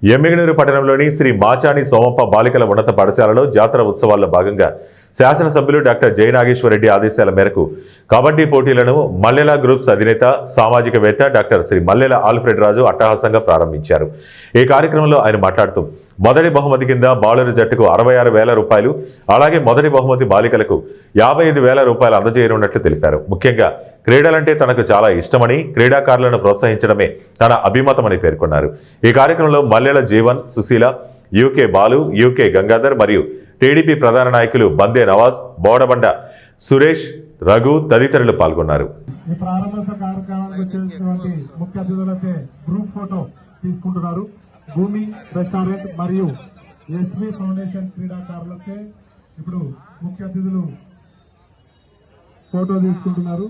ఎమ్మిగనూరు పట్టణంలోని శ్రీ మాచాని సోమప్ప బాలికల ఉన్నత పాఠశాలలో జాతర ఉత్సవాల్లో భాగంగా శాసనసభ్యులు డాక్టర్ జై నాగేశ్వరరెడ్డి ఆదేశాల మేరకు కబడ్డీ పోటీలను మల్లెల గ్రూప్స్ అధినేత సామాజికవేత్త డాక్టర్ శ్రీ మల్లెల ఆల్ఫ్రెడ్ రాజు అట్టహాసంగా ప్రారంభించారు. ఈ కార్యక్రమంలో ఆయన మాట్లాడుతూ మొదటి బహుమతి కింద బాలుర జట్టుకు 66,000 రూపాయలు, అలాగే మొదటి బహుమతి బాలికలకు 55,000 రూపాయలు అందజేయనున్నట్లు తెలిపారు. ముఖ్యంగా క్రీడలంటే తనకు చాలా ఇష్టమని, క్రీడాకారులను ప్రోత్సహించడమే తన అభిమతమని పేర్కొన్నారు. ఈ కార్యక్రమంలో మల్లెల జీవన్, సుశీల, యూకే బాలు, యూకే గంగాధర్ మరియు టీడీపీ ప్రధాన నాయకులు బందే నవాజ్, బోడబండ సురేష్, రఘు తదితరులు పాల్గొన్నారు. ఈ ప్రారంభ కార్యక్రమానికి వచ్చేటువంటి ముఖ్య అతిథులైతే గ్రూప్ ఫోటో తీసుకుంటున్నారు. భూమి రెస్టారెంట్ మరియు ఎస్వి ఫౌండేషన్ క్రీడాకారులకే ఇప్పుడు ముఖ్య అతిథులు ఫోటో తీసుకుంటున్నారు.